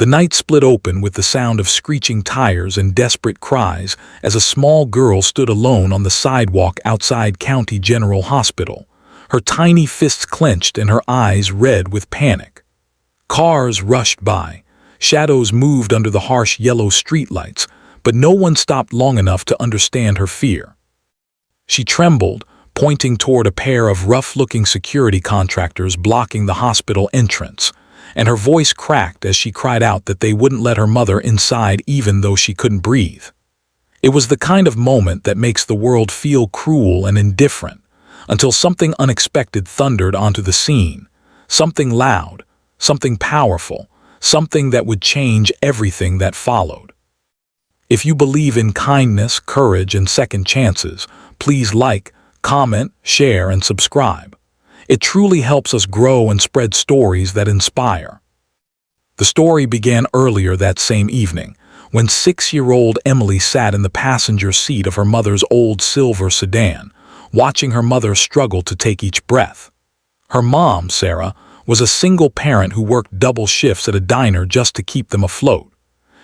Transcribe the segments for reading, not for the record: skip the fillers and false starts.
The night split open with the sound of screeching tires and desperate cries as a small girl stood alone on the sidewalk outside County General Hospital, her tiny fists clenched and her eyes red with panic. Cars rushed by, shadows moved under the harsh yellow streetlights, but no one stopped long enough to understand her fear. She trembled, pointing toward a pair of rough-looking security contractors blocking the hospital entrance, and her voice cracked as she cried out that they wouldn't let her mother inside even though she couldn't breathe. It was the kind of moment that makes the world feel cruel and indifferent, until something unexpected thundered onto the scene, something loud, something powerful, something that would change everything that followed. If you believe in kindness, courage, and second chances, please like, comment, share, and subscribe. It truly helps us grow and spread stories that inspire. The story began earlier that same evening, when 6-year-old Emily sat in the passenger seat of her mother's old silver sedan, watching her mother struggle to take each breath. Her mom, Sarah, was a single parent who worked double shifts at a diner just to keep them afloat.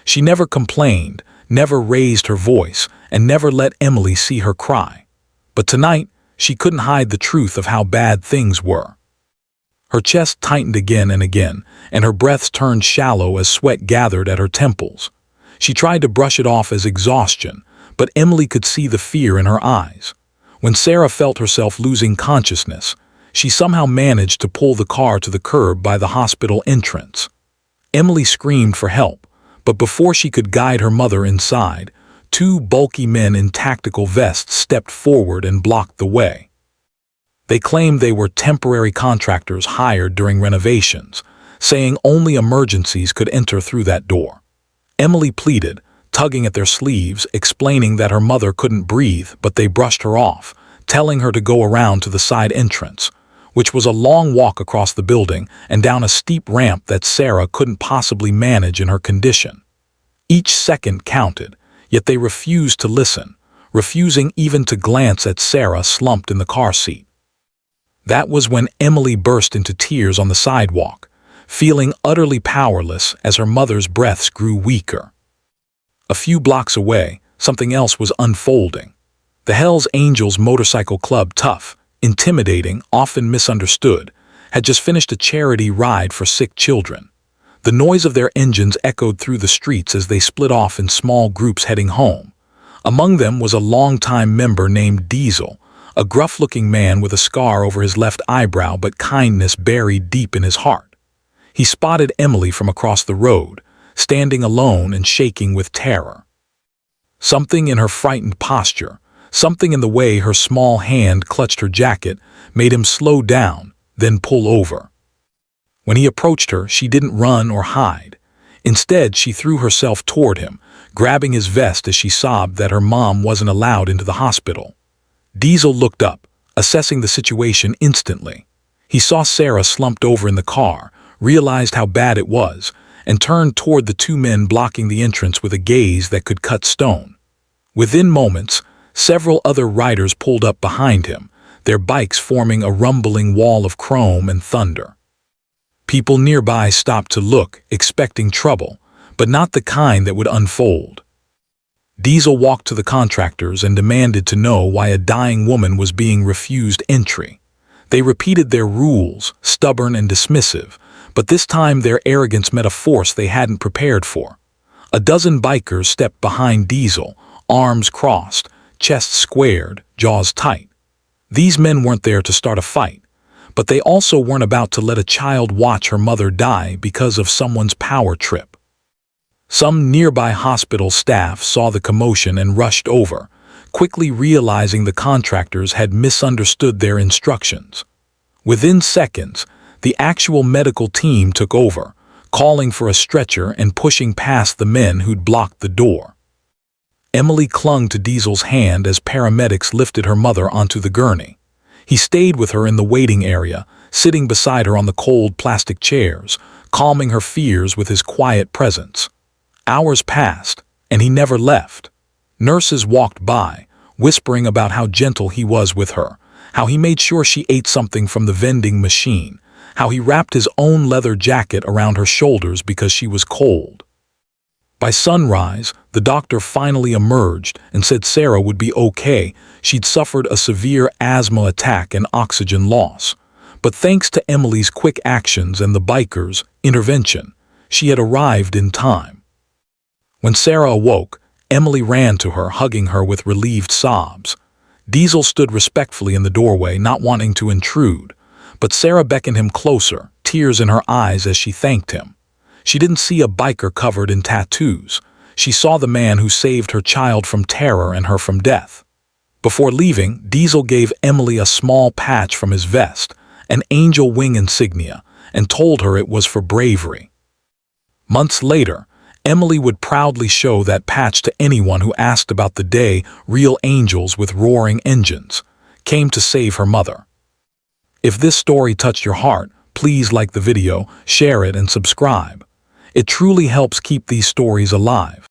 She never complained, never raised her voice, and never let Emily see her cry. But tonight, she couldn't hide the truth of how bad things were. Her chest tightened again and again, and her breaths turned shallow as sweat gathered at her temples. She tried to brush it off as exhaustion, but Emily could see the fear in her eyes. When Sarah felt herself losing consciousness, she somehow managed to pull the car to the curb by the hospital entrance. Emily screamed for help, but before she could guide her mother inside, 2 bulky men in tactical vests stepped forward and blocked the way. They claimed they were temporary contractors hired during renovations, saying only emergencies could enter through that door. Emily pleaded, tugging at their sleeves, explaining that her mother couldn't breathe, but they brushed her off, telling her to go around to the side entrance, which was a long walk across the building and down a steep ramp that Sarah couldn't possibly manage in her condition. Each second counted, yet they refused to listen, refusing even to glance at Sarah slumped in the car seat. That was when Emily burst into tears on the sidewalk, feeling utterly powerless as her mother's breaths grew weaker. A few blocks away, something else was unfolding. The Hells Angels Motorcycle Club, tough, intimidating, often misunderstood, had just finished a charity ride for sick children. The noise of their engines echoed through the streets as they split off in small groups heading home. Among them was a longtime member named Diesel, a gruff-looking man with a scar over his left eyebrow but kindness buried deep in his heart. He spotted Emily from across the road, standing alone and shaking with terror. Something in her frightened posture, something in the way her small hand clutched her jacket, made him slow down, then pull over. When he approached her, she didn't run or hide. Instead, she threw herself toward him, grabbing his vest as she sobbed that her mom wasn't allowed into the hospital. Diesel looked up, assessing the situation instantly. He saw Sarah slumped over in the car, realized how bad it was, and turned toward the 2 men blocking the entrance with a gaze that could cut stone. Within moments, several other riders pulled up behind him, their bikes forming a rumbling wall of chrome and thunder. People nearby stopped to look, expecting trouble, but not the kind that would unfold. Diesel walked to the contractors and demanded to know why a dying woman was being refused entry. They repeated their rules, stubborn and dismissive, but this time their arrogance met a force they hadn't prepared for. A dozen bikers stepped behind Diesel, arms crossed, chests squared, jaws tight. These men weren't there to start a fight, but they also weren't about to let a child watch her mother die because of someone's power trip. Some nearby hospital staff saw the commotion and rushed over, quickly realizing the contractors had misunderstood their instructions. Within seconds, the actual medical team took over, calling for a stretcher and pushing past the men who'd blocked the door. Emily clung to Diesel's hand as paramedics lifted her mother onto the gurney. He stayed with her in the waiting area, sitting beside her on the cold plastic chairs, calming her fears with his quiet presence. Hours passed, and he never left. Nurses walked by, whispering about how gentle he was with her, how he made sure she ate something from the vending machine, how he wrapped his own leather jacket around her shoulders because she was cold. By sunrise, the doctor finally emerged and said Sarah would be okay. She'd suffered a severe asthma attack and oxygen loss. But thanks to Emily's quick actions and the bikers' intervention, she had arrived in time. When Sarah awoke, Emily ran to her, hugging her with relieved sobs. Diesel stood respectfully in the doorway, not wanting to intrude, but Sarah beckoned him closer, tears in her eyes as she thanked him. She didn't see a biker covered in tattoos. She saw the man who saved her child from terror and her from death. Before leaving, Diesel gave Emily a small patch from his vest, an angel wing insignia, and told her it was for bravery. Months later, Emily would proudly show that patch to anyone who asked about the day real angels with roaring engines came to save her mother. If this story touched your heart, please like the video, share it, and subscribe. It truly helps keep these stories alive.